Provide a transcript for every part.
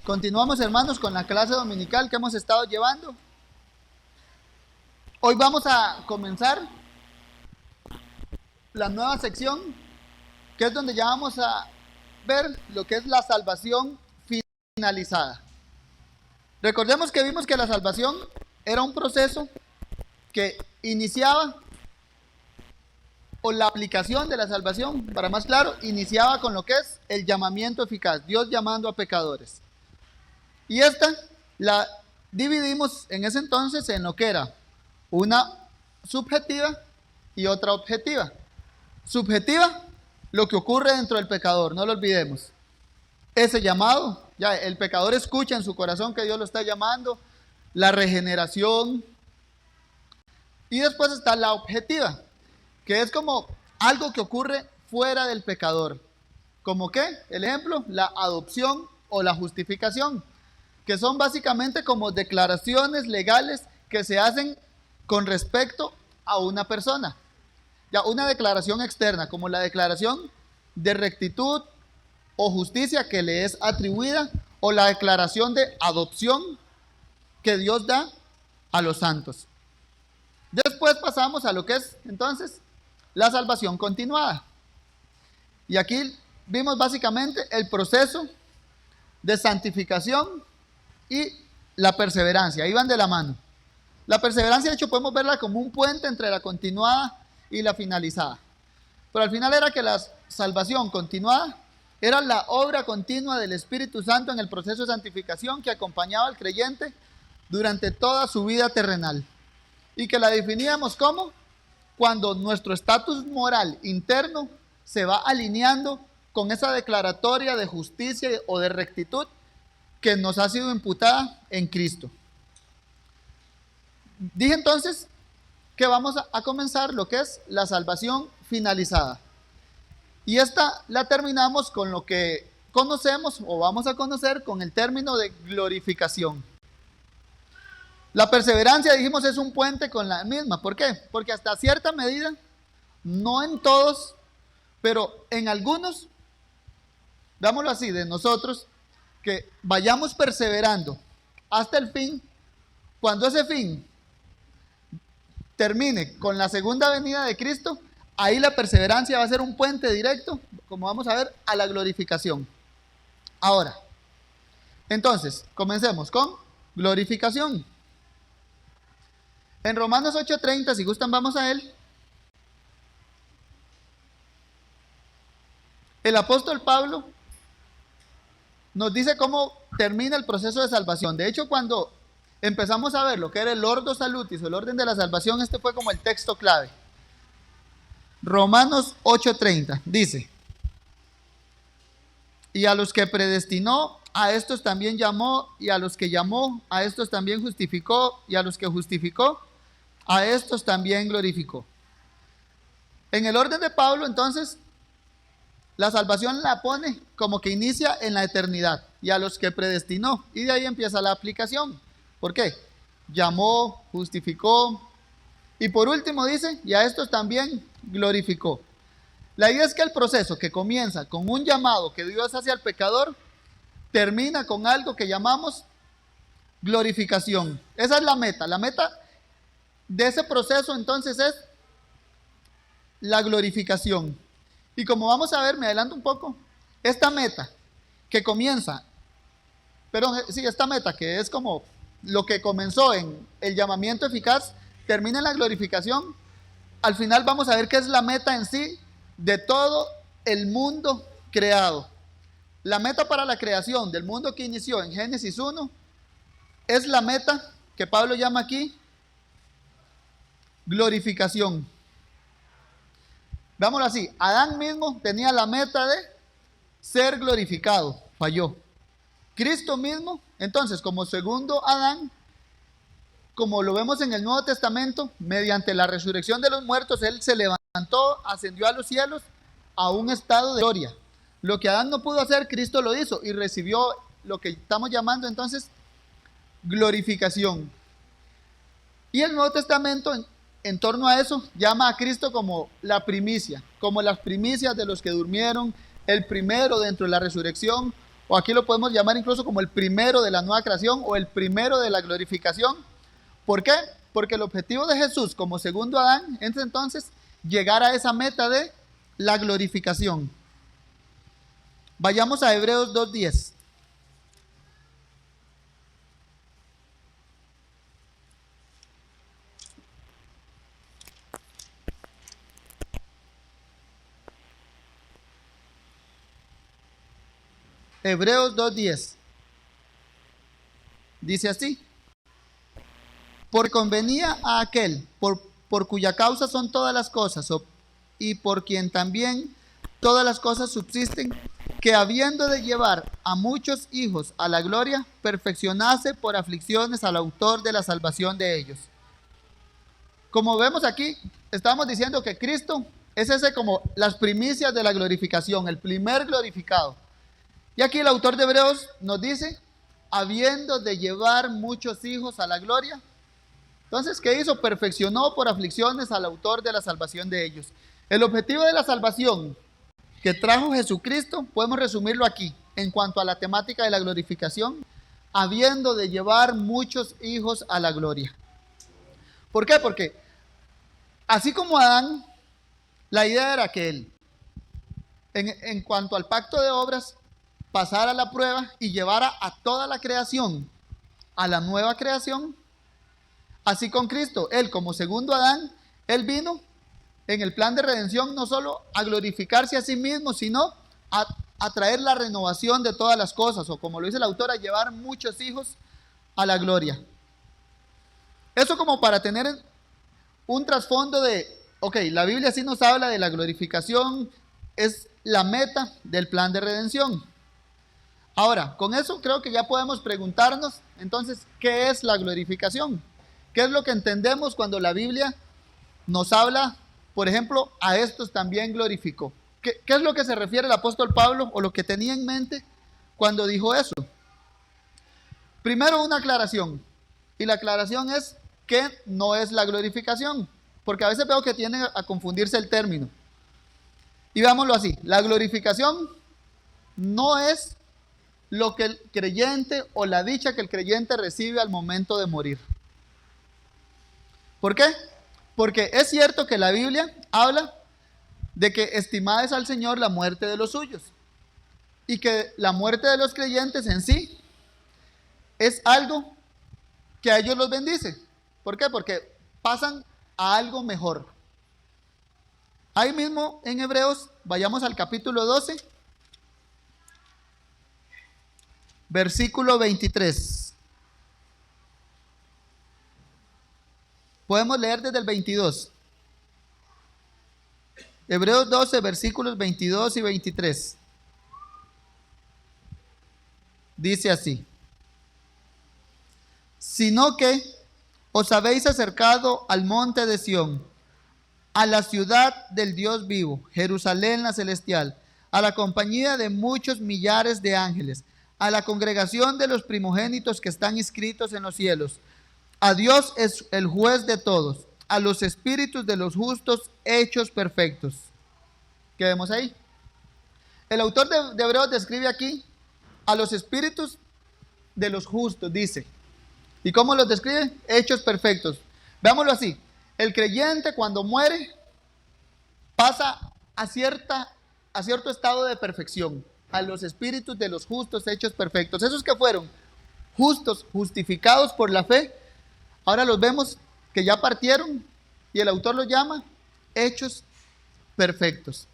Continuamos, hermanos, con la clase dominical que hemos estado llevando. Hoy vamos a comenzar la nueva sección, que es donde ya vamos a ver lo que es la salvación finalizada. Recordemos que vimos que la salvación era un proceso que iniciaba, o la aplicación de la salvación, para más claro, iniciaba con lo que es el llamamiento eficaz, Dios llamando a pecadores. Y esta la dividimos en ese entonces en lo que era una subjetiva y otra objetiva. Subjetiva, lo que ocurre dentro del pecador, no lo olvidemos. Ese llamado, ya el pecador escucha en su corazón que Dios lo está llamando, la regeneración. Y después está la objetiva, que es como algo que ocurre fuera del pecador. ¿Como qué? El ejemplo, la adopción o la justificación, que son básicamente como declaraciones legales que se hacen con respecto a una persona. Ya una declaración externa, como la declaración de rectitud o justicia que le es atribuida, o la declaración de adopción que Dios da a los santos. Después pasamos a lo que es entonces la salvación continuada. Y aquí vimos básicamente el proceso de santificación y la perseverancia, ahí van de la mano. La perseverancia, de hecho, podemos verla como un puente entre la continuada y la finalizada. Pero al final era que la salvación continuada era la obra continua del Espíritu Santo en el proceso de santificación que acompañaba al creyente durante toda su vida terrenal. Y que la definíamos como cuando nuestro estatus moral interno se va alineando con esa declaratoria de justicia o de rectitud que nos ha sido imputada en Cristo. Dije entonces que vamos a comenzar lo que es la salvación finalizada. Y esta la terminamos con lo que conocemos o vamos a conocer con el término de glorificación. La perseverancia, dijimos, es un puente con la misma. ¿Por qué? Porque hasta cierta medida, no en todos, pero en algunos, dámoslo así, de nosotros, que vayamos perseverando hasta el fin. Cuando ese fin termine con la segunda venida de Cristo, ahí la perseverancia va a ser un puente directo, como vamos a ver, a la glorificación. Ahora, entonces, comencemos con glorificación. En Romanos 8:30, si gustan, vamos a él. El apóstol Pablo nos dice cómo termina el proceso de salvación. De hecho, cuando empezamos a ver lo que era el Ordo Salutis, o el orden de la salvación, este fue como el texto clave. Romanos 8:30 dice: y a los que predestinó, a estos también llamó, y a los que llamó, a estos también justificó, y a los que justificó, a estos también glorificó. En el orden de Pablo, entonces, la salvación la pone como que inicia en la eternidad, y a los que predestinó, y de ahí empieza la aplicación. ¿Por qué? Llamó, justificó, y por último dice, y a estos también glorificó. La idea es que el proceso que comienza con un llamado que Dios hace al pecador, termina con algo que llamamos glorificación. Esa es la meta. La meta de ese proceso entonces es la glorificación. Y como vamos a ver, me adelanto un poco, esta meta que comienza, esta meta que es como lo que comenzó en el llamamiento eficaz, termina en la glorificación. Al final vamos a ver qué es la meta en sí de todo el mundo creado. La meta para la creación del mundo que inició en Génesis 1 es la meta que Pablo llama aquí glorificación. Veámoslo así, Adán mismo tenía la meta de ser glorificado, falló. Cristo mismo, entonces, como segundo Adán, como lo vemos en el Nuevo Testamento, mediante la resurrección de los muertos, Él se levantó, ascendió a los cielos a un estado de gloria. Lo que Adán no pudo hacer, Cristo lo hizo y recibió lo que estamos llamando entonces glorificación. Y el Nuevo Testamento, en torno a eso, llama a Cristo como la primicia, como las primicias de los que durmieron, el primero dentro de la resurrección, o aquí lo podemos llamar incluso como el primero de la nueva creación o el primero de la glorificación. ¿Por qué? Porque el objetivo de Jesús como segundo Adán es entonces llegar a esa meta de la glorificación. Vayamos a Hebreos 2:10. Hebreos 2:10. Dice así: por convenía a aquel por cuya causa son todas las cosas, y por quien también todas las cosas subsisten, que habiendo de llevar a muchos hijos a la gloria, perfeccionase por aflicciones al autor de la salvación de ellos. Como vemos aquí, estamos diciendo que Cristo es ese como las primicias de la glorificación, el primer glorificado. Y aquí el autor de Hebreos nos dice, habiendo de llevar muchos hijos a la gloria. Entonces, ¿qué hizo? Perfeccionó por aflicciones al autor de la salvación de ellos. El objetivo de la salvación que trajo Jesucristo, podemos resumirlo aquí, en cuanto a la temática de la glorificación, habiendo de llevar muchos hijos a la gloria. ¿Por qué? Porque así como Adán, la idea era que él, en cuanto al pacto de obras, pasara la prueba y llevara a toda la creación a la nueva creación. Así con Cristo, él como segundo Adán, él vino en el plan de redención no solo a glorificarse a sí mismo, sino a traer la renovación de todas las cosas, o como lo dice el autor, a llevar muchos hijos a la gloria. Eso como para tener un trasfondo de, ok, la Biblia sí nos habla de la glorificación, es la meta del plan de redención. Ahora, con eso creo que ya podemos preguntarnos, entonces, ¿qué es la glorificación? ¿Qué es lo que entendemos cuando la Biblia nos habla, por ejemplo, a estos también glorificó? ¿Qué es lo que se refiere el apóstol Pablo o lo que tenía en mente cuando dijo eso? Primero una aclaración, y la aclaración es que no es la glorificación, porque a veces veo que tiene a confundirse el término. Y veámoslo así, la glorificación no es lo que el creyente o la dicha que el creyente recibe al momento de morir. ¿Por qué? Porque es cierto que la Biblia habla de que estimad al Señor la muerte de los suyos y que la muerte de los creyentes en sí es algo que a ellos los bendice. ¿Por qué? Porque pasan a algo mejor. Ahí mismo en Hebreos, vayamos al capítulo 12, versículo 23. Podemos leer desde el 22. Hebreos 12, versículos 22 y 23. Dice así: sino que os habéis acercado al monte de Sión, a la ciudad del Dios vivo, Jerusalén la celestial, a la compañía de muchos millares de ángeles, a la congregación de los primogénitos que están inscritos en los cielos. A Dios es el juez de todos, a los espíritus de los justos hechos perfectos. ¿Qué vemos ahí? El autor de Hebreos describe aquí a los espíritus de los justos, dice. ¿Y cómo los describe? Hechos perfectos. Veámoslo así. El creyente cuando muere pasa a cierto estado de perfección. A los espíritus de los justos hechos perfectos. Esos que fueron justos, justificados por la fe, ahora los vemos que ya partieron y el autor los llama hechos perfectos.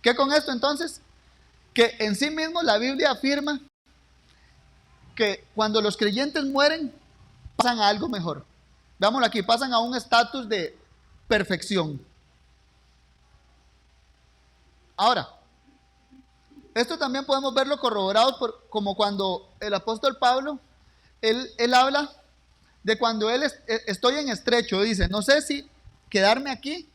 ¿Qué con esto entonces? Que en sí mismo la Biblia afirma que cuando los creyentes mueren pasan a algo mejor. Veámoslo aquí, pasan a un estatus de perfección. Ahora, esto también podemos verlo corroborado como cuando el apóstol Pablo, él habla de cuando estoy en estrecho, dice, no sé si quedarme aquí,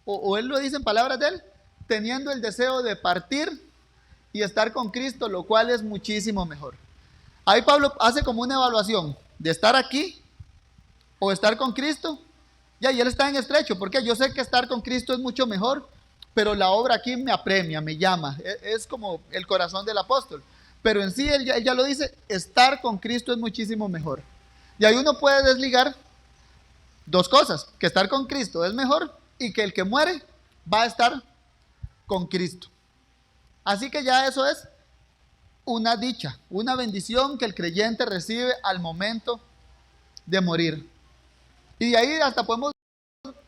o él lo dice en palabras de él, teniendo el deseo de partir y estar con Cristo, lo cual es muchísimo mejor. Ahí Pablo hace como una evaluación de estar aquí o estar con Cristo, y él está en estrecho, porque yo sé que estar con Cristo es mucho mejor, pero la obra aquí me apremia, me llama, es como el corazón del apóstol. pero en sí él ya lo dice, estar con Cristo es muchísimo mejor. Y ahí uno puede desligar dos cosas, que estar con Cristo es mejor y que el que muere va a estar con Cristo. Así que ya eso es una dicha, una bendición que el creyente recibe al momento de morir. Y de ahí hasta podemos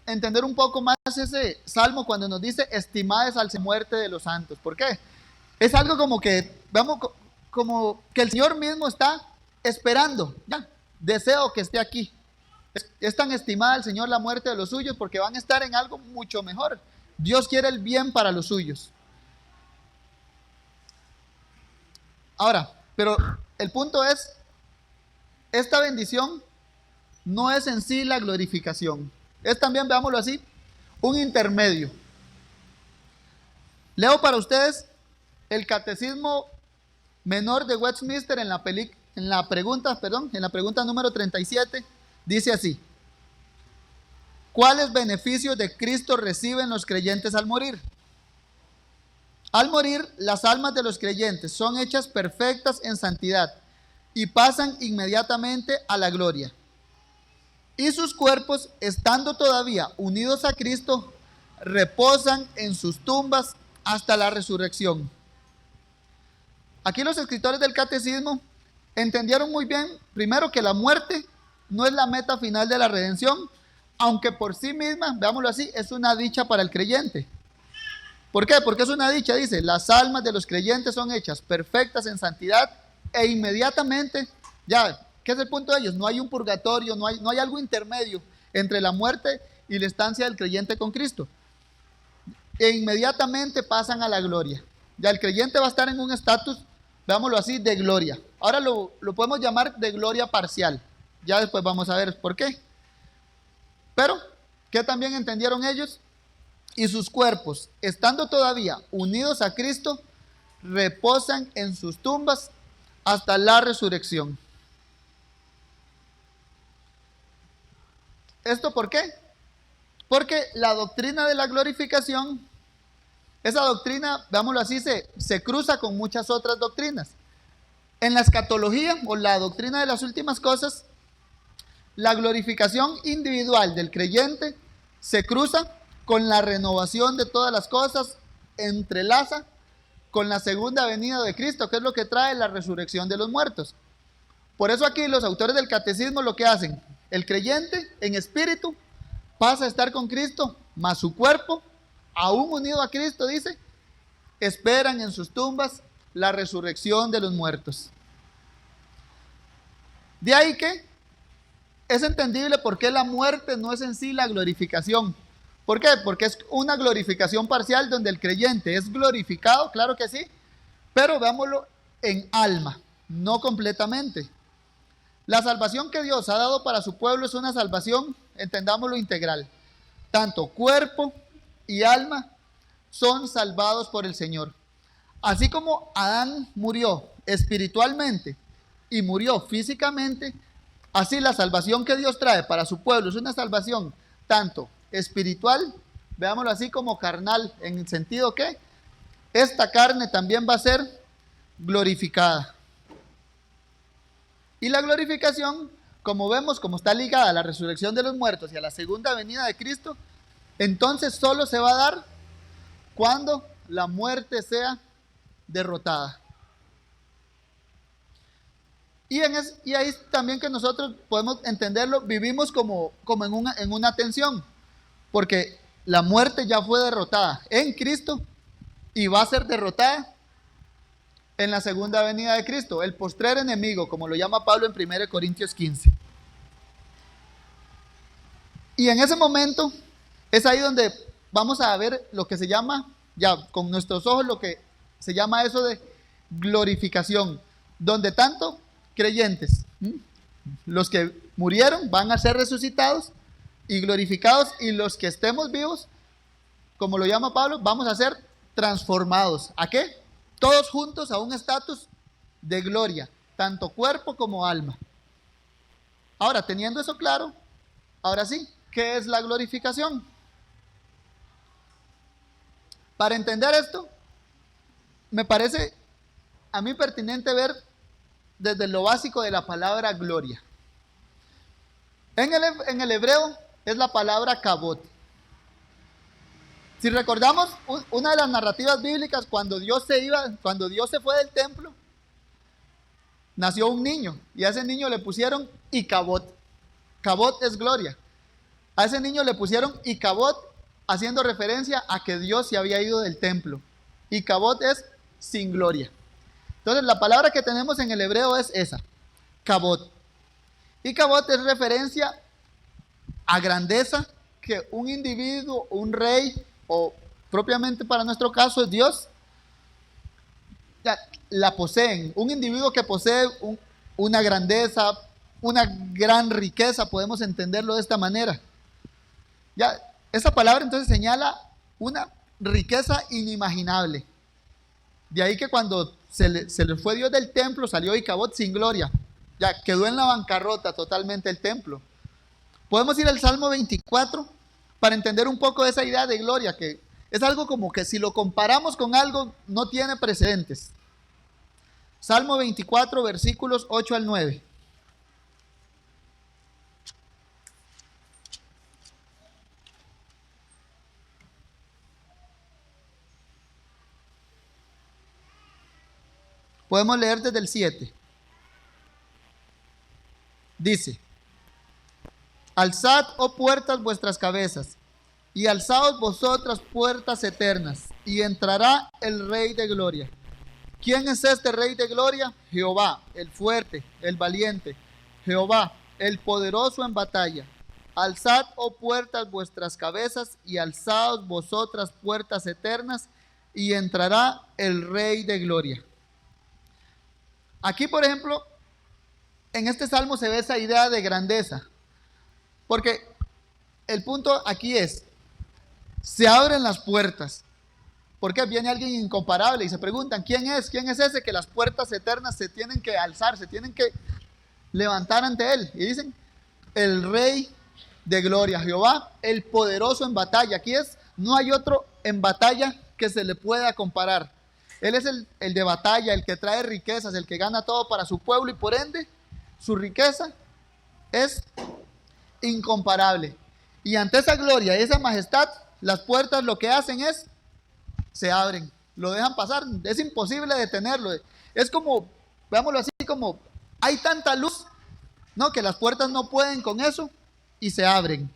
entender un poco más ese salmo cuando nos dice, estimad es al muerte de los santos. ¿Por qué? Es algo como que, vamos, como que el Señor mismo está esperando, ya, deseo que esté aquí. Es tan estimada el Señor la muerte de los suyos porque van a estar en algo mucho mejor. Dios quiere el bien para los suyos. Ahora, pero el punto es, esta bendición no es en sí la glorificación. Es también, veámoslo así, un intermedio. Leo para ustedes el Catecismo Menor de Westminster en la pregunta número 37. Dice así: ¿cuáles beneficios de Cristo reciben los creyentes al morir? Al morir, las almas de los creyentes son hechas perfectas en santidad y pasan inmediatamente a la gloria. Y sus cuerpos, estando todavía unidos a Cristo, reposan en sus tumbas hasta la resurrección. Aquí los escritores del catecismo entendieron muy bien, primero, que la muerte no es la meta final de la redención, aunque por sí misma, veámoslo así, es una dicha para el creyente. ¿Por qué? Porque es una dicha, dice, las almas de los creyentes son hechas perfectas en santidad e inmediatamente, ya, ¿qué es el punto de ellos? No hay un purgatorio, no hay algo intermedio entre la muerte y la estancia del creyente con Cristo. E inmediatamente pasan a la gloria. Ya el creyente va a estar en un estatus, veámoslo así, de gloria. Ahora lo podemos llamar de gloria parcial. Ya después vamos a ver por qué. Pero, ¿qué también entendieron ellos? Y sus cuerpos, estando todavía unidos a Cristo, reposan en sus tumbas hasta la resurrección. ¿Esto por qué? Porque la doctrina de la glorificación, esa doctrina, veámoslo así, se cruza con muchas otras doctrinas. En la escatología o la doctrina de las últimas cosas, la glorificación individual del creyente se cruza con la renovación de todas las cosas, entrelaza con la segunda venida de Cristo, que es lo que trae la resurrección de los muertos. Por eso aquí los autores del catecismo lo que hacen, el creyente en espíritu pasa a estar con Cristo, mas su cuerpo, aún unido a Cristo, dice, esperan en sus tumbas la resurrección de los muertos. De ahí que es entendible por qué la muerte no es en sí la glorificación. ¿Por qué? Porque es una glorificación parcial donde el creyente es glorificado, claro que sí, pero veámoslo en alma, no completamente. La salvación que Dios ha dado para su pueblo es una salvación, entendámoslo, integral. Tanto cuerpo y alma son salvados por el Señor. Así como Adán murió espiritualmente y murió físicamente, así la salvación que Dios trae para su pueblo es una salvación tanto espiritual, veámoslo así, como carnal, en el sentido que esta carne también va a ser glorificada. Y la glorificación, como vemos, como está ligada a la resurrección de los muertos y a la segunda venida de Cristo, entonces solo se va a dar cuando la muerte sea derrotada. Y ahí también que nosotros podemos entenderlo, vivimos como en una tensión, porque la muerte ya fue derrotada en Cristo y va a ser derrotada en la segunda venida de Cristo, el postrer enemigo, como lo llama Pablo en 1 Corintios 15. Y en ese momento es ahí donde vamos a ver lo que se llama, ya con nuestros ojos, lo que se llama eso de glorificación, donde tanto creyentes, los que murieron van a ser resucitados y glorificados, y los que estemos vivos, como lo llama Pablo, vamos a ser transformados. ¿A qué? Todos juntos a un estatus de gloria, tanto cuerpo como alma. Ahora, teniendo eso claro, ahora sí, ¿qué es la glorificación? Para entender esto, me parece a mí pertinente ver desde lo básico de la palabra gloria. En el hebreo es la palabra kabod. Si recordamos una de las narrativas bíblicas, cuando Dios se fue del templo, nació un niño y a ese niño le pusieron Icabod. Kabod es gloria. A ese niño le pusieron Icabod, haciendo referencia a que Dios se había ido del templo. Icabod es sin gloria. Entonces la palabra que tenemos en el hebreo es esa, kabod. Icabod es referencia a grandeza que un individuo, un rey, o propiamente para nuestro caso es Dios, la poseen. Un individuo que posee una grandeza, una gran riqueza, podemos entenderlo de esta manera. Ya, esa palabra entonces señala una riqueza inimaginable. De ahí que cuando se le fue Dios del templo, salió Icabod sin gloria. Ya quedó en la bancarrota totalmente el templo. Podemos ir al Salmo 24 para entender un poco esa idea de gloria, que es algo como que si lo comparamos con algo, no tiene precedentes. Salmo 24, versículos 8 al 9. Podemos leer desde el 7. Dice: alzad, oh puertas, vuestras cabezas, y alzaos vosotras puertas eternas, y entrará el Rey de gloria. ¿Quién es este Rey de gloria? Jehová, el fuerte, el valiente, Jehová, el poderoso en batalla. Alzad, oh puertas, vuestras cabezas, y alzaos vosotras puertas eternas, y entrará el Rey de gloria. Aquí, por ejemplo, en este salmo se ve esa idea de grandeza, porque el punto aquí es, se abren las puertas, porque viene alguien incomparable y se preguntan, ¿quién es ese que las puertas eternas se tienen que alzar, se tienen que levantar ante él? Y dicen, el Rey de gloria, Jehová, el poderoso en batalla. Aquí no hay otro en batalla que se le pueda comparar. Él es el de batalla, el que trae riquezas, el que gana todo para su pueblo, y por ende su riqueza es incomparable. Y ante esa gloria y esa majestad, las puertas lo que hacen es, se abren, lo dejan pasar, es imposible detenerlo. Es como, veámoslo así, como hay tanta luz, ¿no?, que las puertas no pueden con eso y se abren.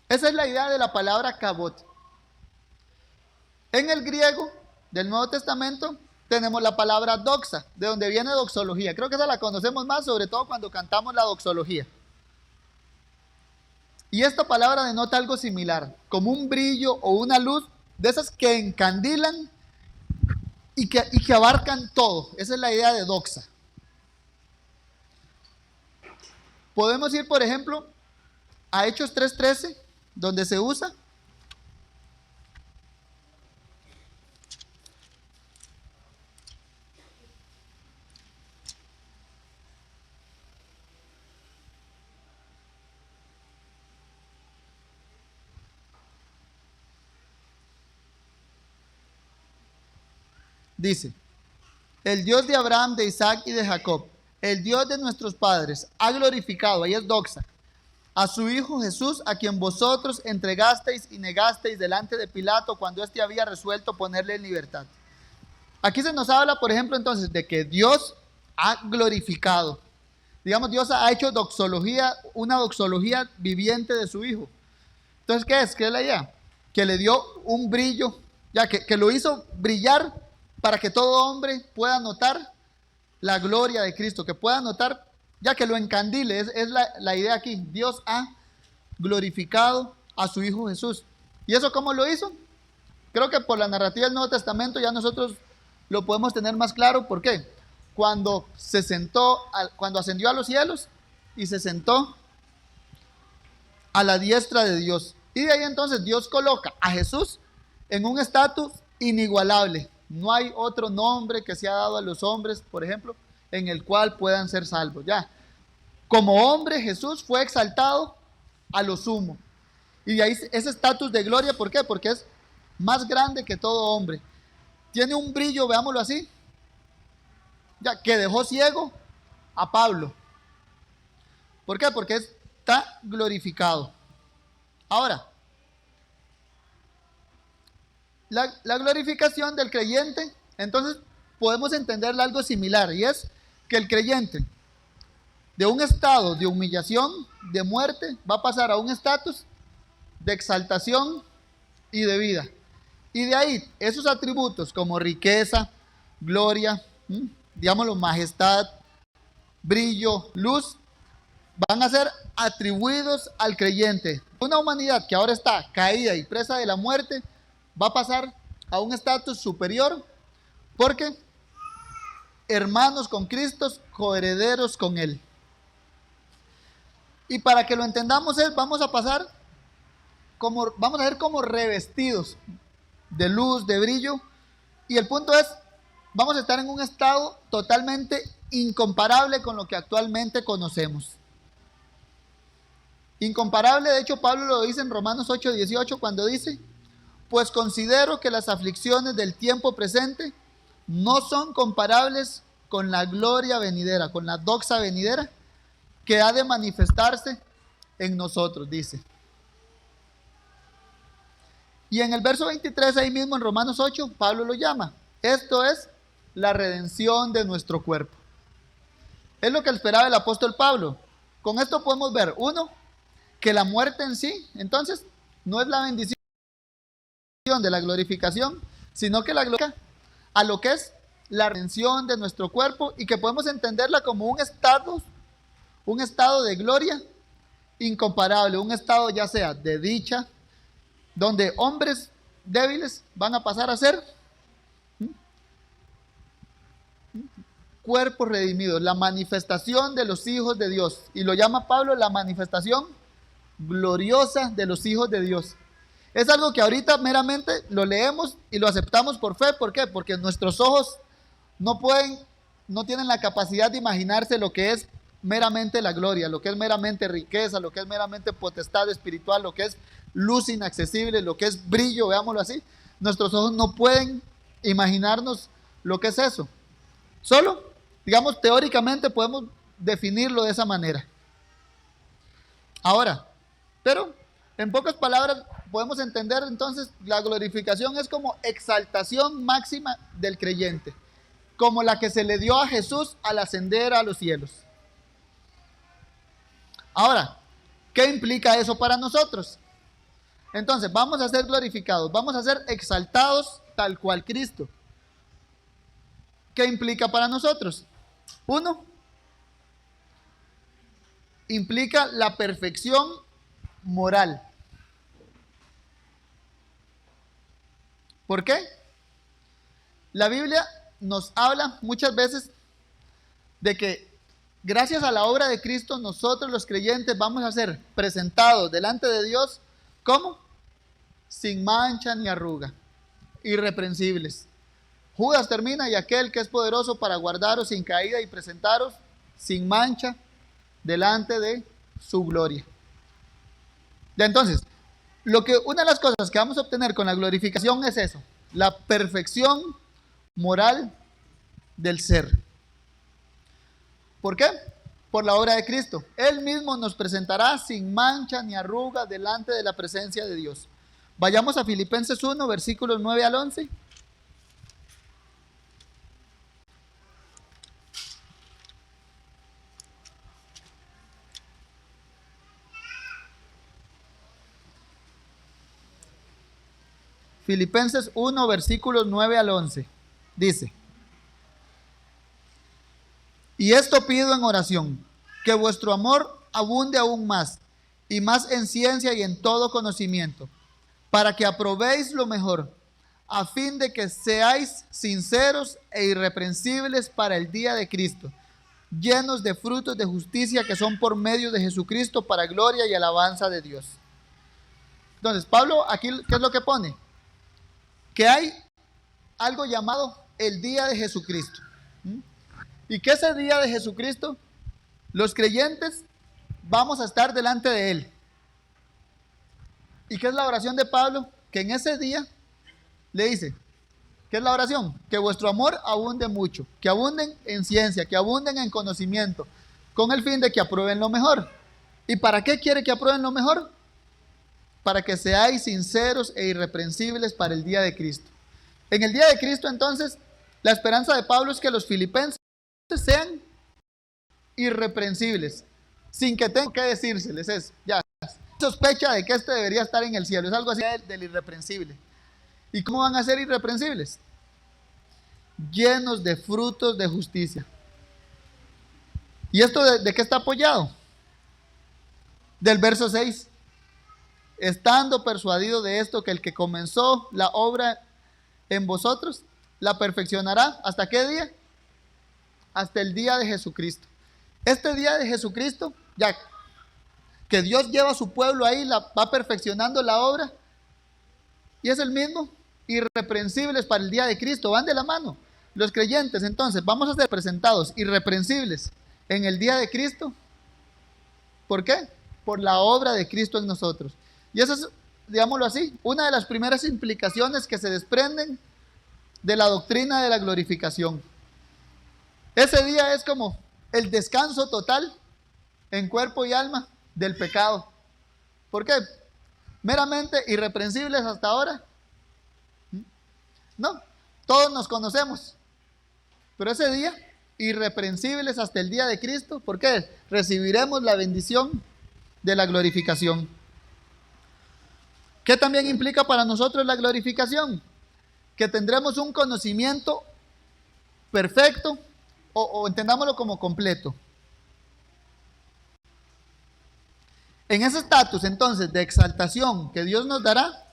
Esa es la idea de la palabra kabod. En el griego del Nuevo Testamento tenemos la palabra doxa, de donde viene doxología. Creo que esa la conocemos más, sobre todo cuando cantamos la doxología. Y esta palabra denota algo similar, como un brillo o una luz de esas que encandilan y que abarcan todo. Esa es la idea de doxa. Podemos ir, por ejemplo, a Hechos 3:13, donde se usa. Dice, el Dios de Abraham, de Isaac y de Jacob, el Dios de nuestros padres, ha glorificado, ahí es doxa, a su Hijo Jesús, a quien vosotros entregasteis y negasteis delante de Pilato cuando éste había resuelto ponerle en libertad. Aquí se nos habla, por ejemplo, entonces, de que Dios ha glorificado. Digamos, Dios ha hecho doxología, una doxología viviente de su Hijo. Entonces, ¿qué es? ¿Qué es la idea? Que le dio un brillo, ya que lo hizo brillar para que todo hombre pueda notar la gloria de Cristo, que pueda notar, ya que lo encandile, es la idea aquí. Dios ha glorificado a su Hijo Jesús. ¿Y eso cómo lo hizo? Creo que por la narrativa del Nuevo Testamento ya nosotros lo podemos tener más claro. ¿Por qué? Cuando cuando ascendió a los cielos y se sentó a la diestra de Dios. Y de ahí entonces Dios coloca a Jesús en un estatus inigualable. No hay otro nombre que se ha dado a los hombres, por ejemplo, en el cual puedan ser salvos. Ya, como hombre, Jesús fue exaltado a lo sumo. Y de ahí ese estatus de gloria, ¿por qué? Porque es más grande que todo hombre. Tiene un brillo, veámoslo así, ya que dejó ciego a Pablo. ¿Por qué? Porque está glorificado. Ahora, la glorificación del creyente, entonces podemos entenderle algo similar, y es que el creyente de un estado de humillación, de muerte, va a pasar a un estatus de exaltación y de vida. Y de ahí, esos atributos como riqueza, gloria, digámoslo, majestad, brillo, luz, van a ser atribuidos al creyente. Una humanidad que ahora está caída y presa de la muerte, va a pasar a un estatus superior, porque hermanos con Cristo, coherederos con Él. Y para que lo entendamos vamos a ser como revestidos de luz, de brillo, y el punto es, vamos a estar en un estado totalmente incomparable con lo que actualmente conocemos. Incomparable, de hecho Pablo lo dice en Romanos 8:18 cuando dice: pues considero que las aflicciones del tiempo presente no son comparables con la gloria venidera, con la doxa venidera, que ha de manifestarse en nosotros, dice. Y en el verso 23, ahí mismo en Romanos 8, Pablo lo llama: esto es la redención de nuestro cuerpo. Es lo que esperaba el apóstol Pablo. Con esto podemos ver, uno, que la muerte en sí, entonces, no es la bendición de la glorificación, sino que la gloria a lo que es la redención de nuestro cuerpo, y que podemos entenderla como un estado de gloria incomparable, un estado ya sea de dicha, donde hombres débiles van a pasar a ser cuerpos redimidos, la manifestación de los hijos de Dios, y lo llama Pablo la manifestación gloriosa de los hijos de Dios. Es algo que ahorita meramente lo leemos y lo aceptamos por fe. ¿Por qué? Porque nuestros ojos no tienen la capacidad de imaginarse lo que es meramente la gloria, lo que es meramente riqueza, lo que es meramente potestad espiritual, lo que es luz inaccesible, lo que es brillo, veámoslo así. Nuestros ojos no pueden imaginarnos lo que es eso. Solo, digamos, teóricamente podemos definirlo de esa manera. Ahora, pero en pocas palabras podemos entender entonces la glorificación es como exaltación máxima del creyente, como la que se le dio a Jesús al ascender a los cielos. Ahora, ¿qué implica eso para nosotros? Entonces, vamos a ser glorificados, vamos a ser exaltados tal cual Cristo. ¿Qué implica para nosotros? Uno, implica la perfección moral. ¿Por qué? La Biblia nos habla muchas veces de que gracias a la obra de Cristo nosotros los creyentes vamos a ser presentados delante de Dios ¿cómo? Sin mancha ni arruga, irreprensibles. Judas termina: y aquel que es poderoso para guardaros sin caída y presentaros sin mancha delante de su gloria. Ya, entonces, una de las cosas que vamos a obtener con la glorificación es eso, la perfección moral del ser. ¿Por qué? Por la obra de Cristo. Él mismo nos presentará sin mancha ni arruga delante de la presencia de Dios. Vayamos a Filipenses 1, versículos 9 al 11. Filipenses 1, versículos 9 al 11. Dice: y esto pido en oración, que vuestro amor abunde aún más, y más en ciencia y en todo conocimiento, para que aprobéis lo mejor, a fin de que seáis sinceros e irreprensibles para el día de Cristo, llenos de frutos de justicia que son por medio de Jesucristo, para gloria y alabanza de Dios. Entonces, Pablo aquí, ¿qué es lo que pone? Que hay algo llamado el día de Jesucristo. ¿Y qué es el día de Jesucristo? Los creyentes vamos a estar delante de Él. ¿Y qué es la oración de Pablo? Que en ese día le dice, ¿Qué es la oración? Que vuestro amor abunde mucho, que abunden en ciencia, que abunden en conocimiento, con el fin de que aprueben lo mejor. ¿Y para qué quiere que aprueben lo mejor? Para que seáis sinceros e irreprensibles para el día de Cristo. En el día de Cristo, entonces, la esperanza de Pablo es que los filipenses sean irreprensibles, sin que tengan que decírseles eso. Ya, sospecha de que este debería estar en el cielo, es algo así del irreprensible. ¿Y cómo van a ser irreprensibles? Llenos de frutos de justicia. ¿Y esto de qué está apoyado? Del verso 6. Estando persuadido de esto, que el que comenzó la obra en vosotros, la perfeccionará. ¿Hasta qué día? Hasta el día de Jesucristo. Este día de Jesucristo, ya que Dios lleva a su pueblo ahí, va perfeccionando la obra, y es el mismo, irreprensibles para el día de Cristo, van de la mano. Los creyentes, entonces, vamos a ser presentados irreprensibles en el día de Cristo. ¿Por qué? Por la obra de Cristo en nosotros. Y esa es, digámoslo así, una de las primeras implicaciones que se desprenden de la doctrina de la glorificación. Ese día es como el descanso total en cuerpo y alma del pecado. ¿Por qué? Meramente irreprensibles hasta ahora. No, todos nos conocemos. Pero ese día, irreprensibles hasta el día de Cristo. ¿Por qué? Recibiremos la bendición de la glorificación. ¿Qué también implica para nosotros la glorificación? Que tendremos un conocimiento perfecto o entendámoslo como completo. En ese estatus entonces de exaltación que Dios nos dará,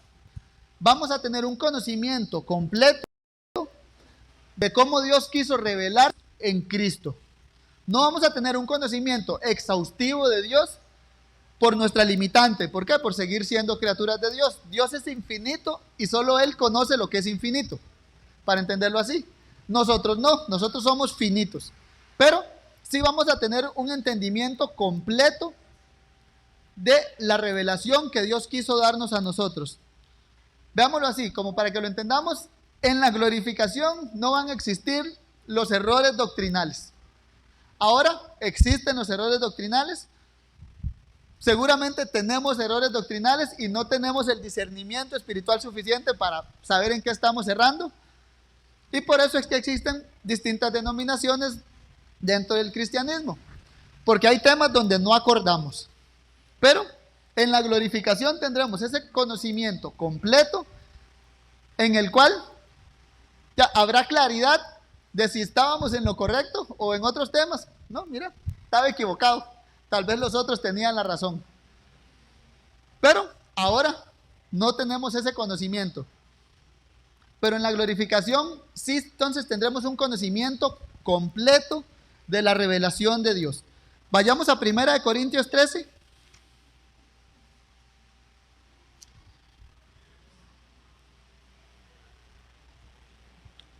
vamos a tener un conocimiento completo de cómo Dios quiso revelar en Cristo. No vamos a tener un conocimiento exhaustivo de Dios por nuestra limitante. ¿Por qué? Por seguir siendo criaturas de Dios. Dios es infinito y solo Él conoce lo que es infinito, para entenderlo así. Nosotros no, nosotros somos finitos. Pero sí vamos a tener un entendimiento completo de la revelación que Dios quiso darnos a nosotros. Veámoslo así, como para que lo entendamos, en la glorificación no van a existir los errores doctrinales. Ahora existen los errores doctrinales. Seguramente tenemos errores doctrinales y no tenemos el discernimiento espiritual suficiente para saber en qué estamos errando. Y por eso es que existen distintas denominaciones dentro del cristianismo. Porque hay temas donde no acordamos. Pero en la glorificación tendremos ese conocimiento completo en el cual ya habrá claridad de si estábamos en lo correcto o en otros temas. No, mira, estaba equivocado. Tal vez los otros tenían la razón. Pero ahora no tenemos ese conocimiento. Pero en la glorificación sí, entonces tendremos un conocimiento completo de la revelación de Dios. Vayamos a 1 Corintios 13.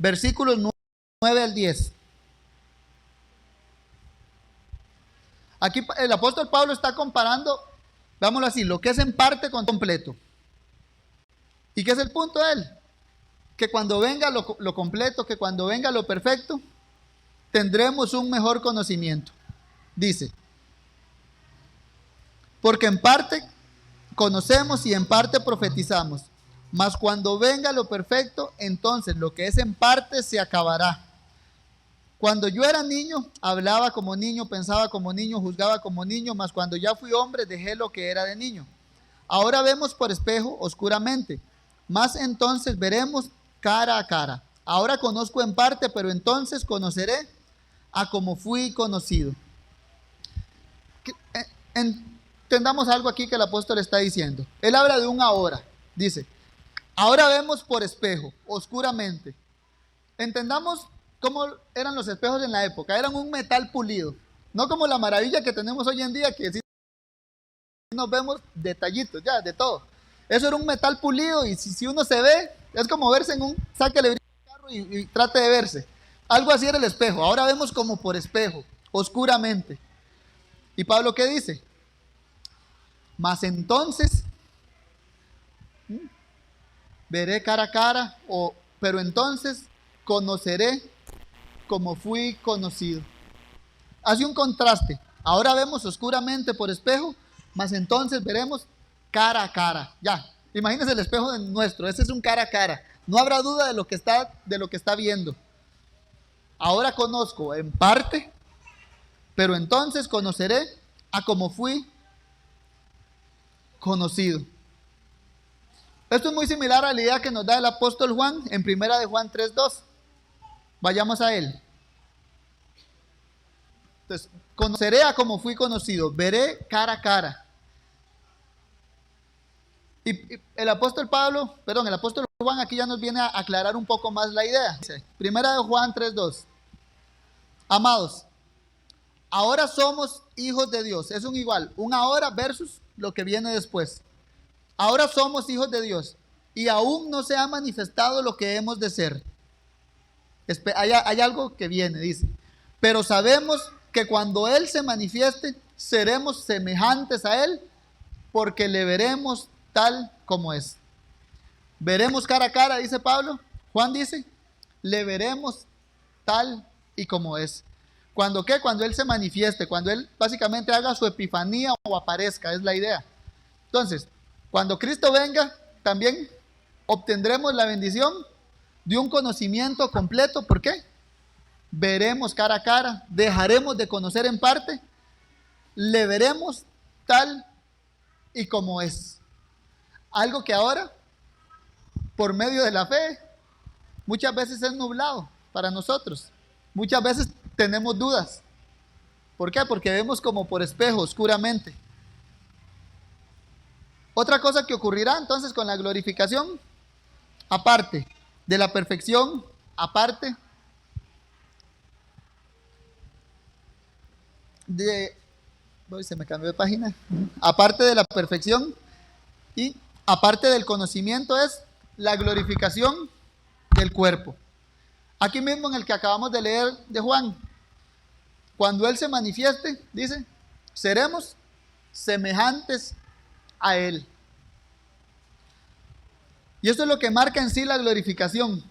Versículos 9 al 10. Aquí el apóstol Pablo está comparando, vámonos así, lo que es en parte con completo. ¿Y qué es el punto de él? Que cuando venga lo completo, que cuando venga lo perfecto, tendremos un mejor conocimiento. Dice, porque en parte conocemos y en parte profetizamos, mas cuando venga lo perfecto, entonces lo que es en parte se acabará. Cuando yo era niño, hablaba como niño, pensaba como niño, juzgaba como niño, mas cuando ya fui hombre, dejé lo que era de niño. Ahora vemos por espejo oscuramente, mas entonces veremos cara a cara. Ahora conozco en parte, pero entonces conoceré a como fui conocido. Entendamos algo aquí que el apóstol está diciendo. Él habla de un ahora. Dice, ahora vemos por espejo, oscuramente. Entendamos cómo eran los espejos en la época. Eran un metal pulido. No como la maravilla que tenemos hoy en día, que sí nos vemos detallitos, ya, de todo. Eso era un metal pulido y si uno se ve, es como verse en un, sáquele brillo al carro y trate de verse. Algo así era el espejo. Ahora vemos como por espejo, oscuramente. ¿Y Pablo qué dice? Mas entonces veré cara a cara, o pero entonces conoceré como fui conocido. Hace un contraste. Ahora vemos oscuramente por espejo, mas entonces veremos cara a cara. Ya, imagínense el espejo de nuestro. Ese es un cara a cara. No habrá duda de lo que está viendo. Ahora conozco en parte, pero entonces conoceré a como fui conocido. Esto es muy similar a la idea que nos da el apóstol Juan en primera de Juan 3:2. Vayamos a él. Entonces, conoceré a como fui conocido, veré cara a cara. Y el apóstol Juan aquí ya nos viene a aclarar un poco más la idea. Dice, primera de Juan 3:2. Amados, ahora somos hijos de Dios. Es un igual, un ahora versus lo que viene después. Ahora somos hijos de Dios y aún no se ha manifestado lo que hemos de ser. Hay algo que viene, dice. Pero sabemos que cuando Él se manifieste, seremos semejantes a Él, porque le veremos tal como es. Veremos cara a cara, dice Pablo. Juan dice, le veremos tal y como es. ¿Cuándo qué? Cuando Él se manifieste, cuando Él básicamente haga su epifanía o aparezca, es la idea. Entonces, cuando Cristo venga, también obtendremos la bendición de un conocimiento completo. ¿Por qué? Veremos cara a cara, dejaremos de conocer en parte, le veremos tal y como es. Algo que ahora, por medio de la fe, muchas veces es nublado para nosotros. Muchas veces tenemos dudas. ¿Por qué? Porque vemos como por espejo, oscuramente. Otra cosa que ocurrirá entonces con la glorificación, aparte de la perfección, aparte de... se me cambió de página. Aparte de la perfección y aparte del conocimiento es la glorificación del cuerpo. Aquí mismo en el que acabamos de leer de Juan, cuando Él se manifieste, dice, seremos semejantes a Él. Y esto es lo que marca en sí la glorificación,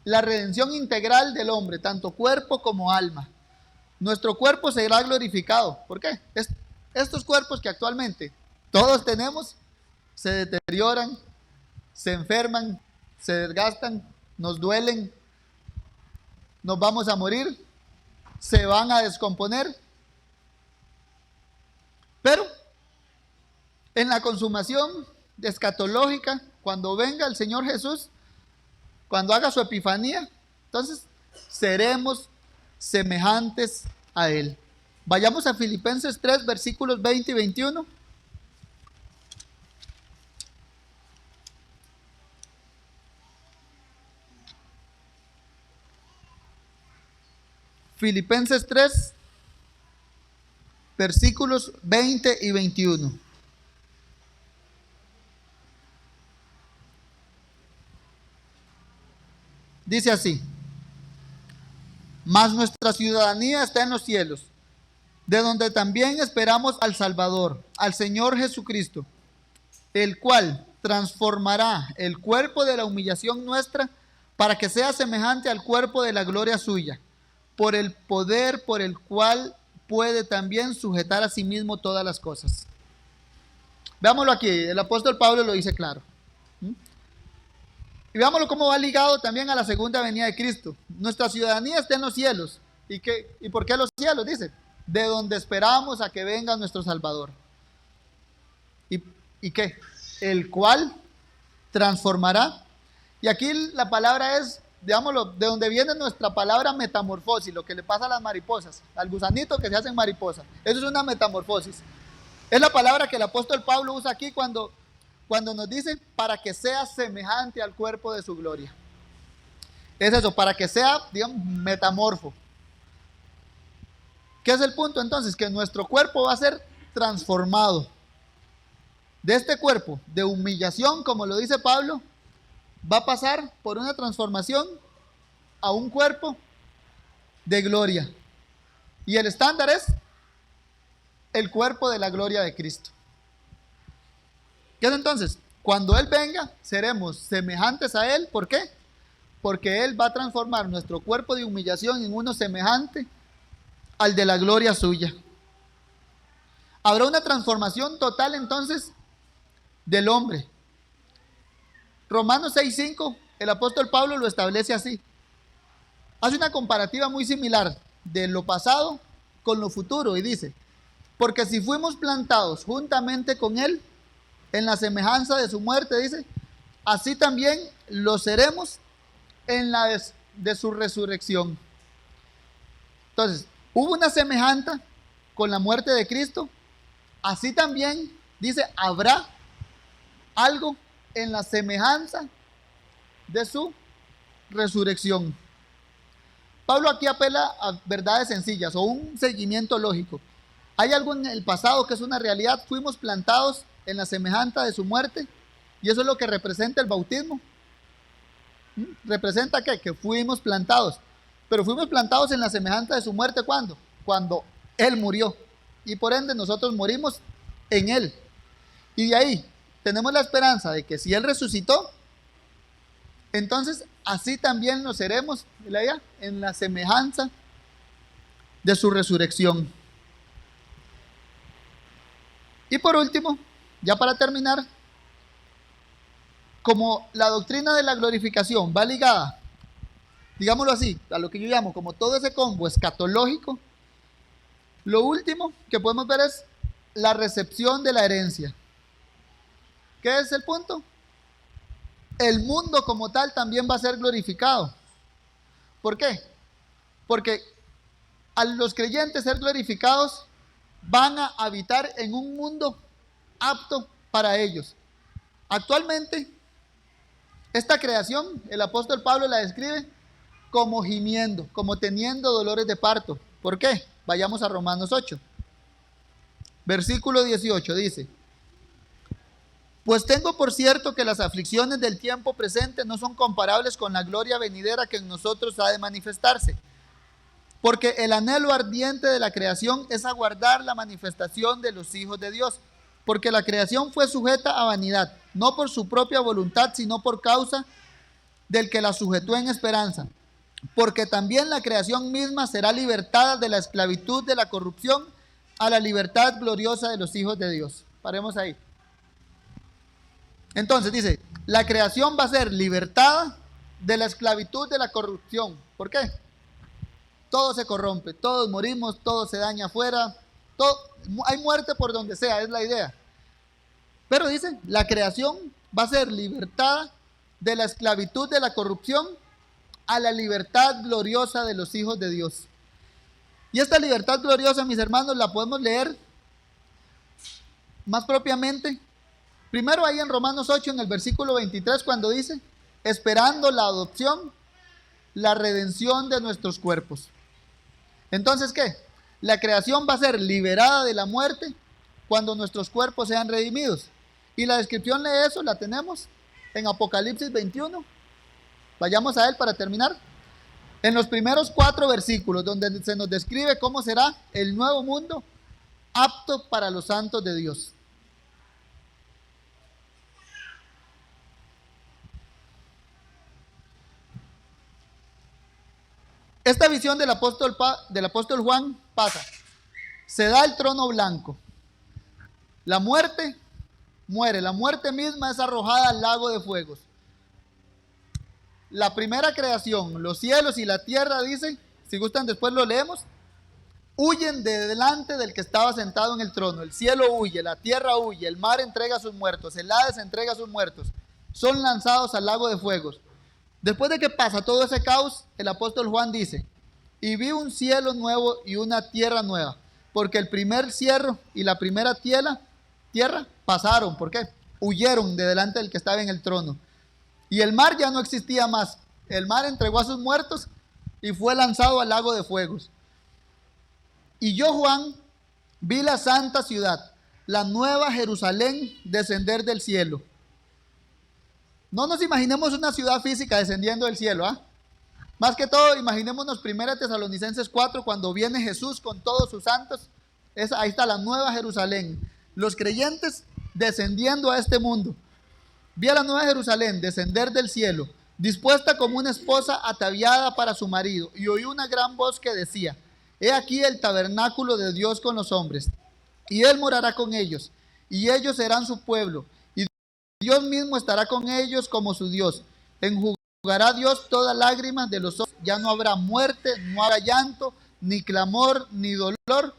la redención integral del hombre, tanto cuerpo como alma. Nuestro cuerpo será glorificado. ¿Por qué? Estos cuerpos que actualmente todos tenemos se deterioran, se enferman, se desgastan, nos duelen, nos vamos a morir, se van a descomponer. Pero en la consumación escatológica, cuando venga el Señor Jesús, cuando haga su epifanía, entonces seremos semejantes a Él. Vayamos a Filipenses 3, versículos 20 y 21. Filipenses 3, versículos 20 y 21. Dice así: mas nuestra ciudadanía está en los cielos, de donde también esperamos al Salvador, al Señor Jesucristo, el cual transformará el cuerpo de la humillación nuestra para que sea semejante al cuerpo de la gloria suya, por el poder por el cual puede también sujetar a sí mismo todas las cosas. Veámoslo aquí, el apóstol Pablo lo dice claro. Y veámoslo cómo va ligado también a la segunda venida de Cristo. Nuestra ciudadanía está en los cielos. ¿Y por qué los cielos? Dice, de donde esperamos a que venga nuestro Salvador. ¿Y qué? El cual transformará. Y aquí la palabra es, digámoslo, de donde viene nuestra palabra metamorfosis, lo que le pasa a las mariposas, al gusanito que se hace en mariposa. Eso es una metamorfosis. Es la palabra que el apóstol Pablo usa aquí cuando nos dice para que sea semejante al cuerpo de su gloria. Es eso, para que sea, digamos, metamorfo. ¿Qué es el punto entonces? Que nuestro cuerpo va a ser transformado. De este cuerpo de humillación, como lo dice Pablo, va a pasar por una transformación a un cuerpo de gloria. Y el estándar es el cuerpo de la gloria de Cristo. ¿Qué es entonces? Cuando Él venga, seremos semejantes a Él. ¿Por qué? porque Él va a transformar nuestro cuerpo de humillación en uno semejante al de la gloria suya. Habrá una transformación total entonces del hombre. Romanos 6:5, el apóstol Pablo lo establece así. Hace una comparativa muy similar de lo pasado con lo futuro y dice: porque si fuimos plantados juntamente con Él en la semejanza de su muerte, dice, así también lo seremos en la de su resurrección. Entonces, hubo una semejanza con la muerte de Cristo, así también, dice, habrá algo en la semejanza de su resurrección. Pablo aquí apela a verdades sencillas o un seguimiento lógico. Hay algo en el pasado que es una realidad. Fuimos plantados en la semejanza de su muerte, y eso es lo que representa el bautismo. ¿Representa qué? Que fuimos plantados. Pero fuimos plantados en la semejanza de su muerte, ¿cuándo? Cuando Él murió. Y por ende nosotros morimos en Él. Y de ahí tenemos la esperanza de que si Él resucitó, entonces así también nos seremos en la semejanza de su resurrección. Y por último, ya para terminar, como la doctrina de la glorificación va ligada, digámoslo así, a lo que yo llamo como todo ese combo escatológico, lo último que podemos ver es la recepción de la herencia. ¿Qué es el punto? El mundo como tal también va a ser glorificado. ¿Por qué? Porque a los creyentes ser glorificados van a habitar en un mundo apto para ellos. Actualmente, esta creación, el apóstol Pablo la describe como gimiendo, como teniendo dolores de parto. ¿Por qué? Vayamos a Romanos 8. Versículo 18 dice: pues tengo por cierto que las aflicciones del tiempo presente no son comparables con la gloria venidera que en nosotros ha de manifestarse. Porque el anhelo ardiente de la creación es aguardar la manifestación de los hijos de Dios. Porque la creación fue sujeta a vanidad, no por su propia voluntad, sino por causa del que la sujetó en esperanza. Porque también la creación misma será libertada de la esclavitud de la corrupción a la libertad gloriosa de los hijos de Dios. Paremos ahí. Entonces dice, la creación va a ser libertada de la esclavitud de la corrupción. ¿Por qué? Todo se corrompe, todos morimos, todo se daña afuera, hay muerte por donde sea, es la idea. Pero dice, la creación va a ser libertada de la esclavitud de la corrupción a la libertad gloriosa de los hijos de Dios. Y esta libertad gloriosa, mis hermanos, la podemos leer más propiamente. Primero ahí en Romanos 8, en el versículo 23, cuando dice, esperando la adopción, la redención de nuestros cuerpos. Entonces, ¿qué? La creación va a ser liberada de la muerte cuando nuestros cuerpos sean redimidos. Y la descripción de eso la tenemos en Apocalipsis 21. Vayamos a él para terminar. En los primeros 4 versículos, donde se nos describe cómo será el nuevo mundo apto para los santos de Dios. Esta visión del apóstol Juan pasa. Se da el trono blanco. La muerte muere. La muerte misma es arrojada al lago de fuegos. La primera creación, los cielos y la tierra, dice, si gustan después lo leemos, huyen de delante del que estaba sentado en el trono. El cielo huye, la tierra huye, el mar entrega a sus muertos, el Hades entrega a sus muertos. Son lanzados al lago de fuegos. Después de que pasa todo ese caos, el apóstol Juan dice, y vi un cielo nuevo y una tierra nueva, porque el primer cielo y la primera tierra pasaron. ¿Por qué? Huyeron de delante del que estaba en el trono. Y el mar ya no existía más. El mar entregó a sus muertos y fue lanzado al lago de fuegos. Y yo, Juan, vi la santa ciudad, la nueva Jerusalén, descender del cielo. No nos imaginemos una ciudad física descendiendo del cielo, ¿ah? Más que todo, imaginémonos 1 Tesalonicenses 4, cuando viene Jesús con todos sus santos. Ahí está la nueva Jerusalén. Los creyentes descendiendo a este mundo. Vi a la nueva Jerusalén descender del cielo, dispuesta como una esposa ataviada para su marido. Y oí una gran voz que decía: He aquí el tabernáculo de Dios con los hombres, y Él morará con ellos, y ellos serán su pueblo, y Dios mismo estará con ellos como su Dios. Enjugará Dios toda lágrima de los ojos, ya no habrá muerte, no habrá llanto, ni clamor, ni dolor,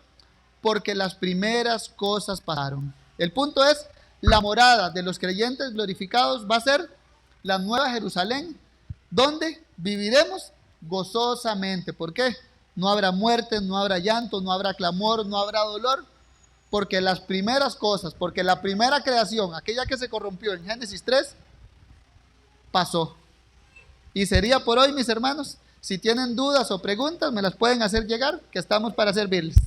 porque las primeras cosas pasaron. El punto es, la morada de los creyentes glorificados va a ser la nueva Jerusalén, donde viviremos gozosamente. ¿Por qué? No habrá muerte, no habrá llanto, no habrá clamor, no habrá dolor, porque las primeras cosas, porque la primera creación, aquella que se corrompió en Génesis 3, pasó. Y sería por hoy, mis hermanos. Si tienen dudas o preguntas, me las pueden hacer llegar, que estamos para servirles.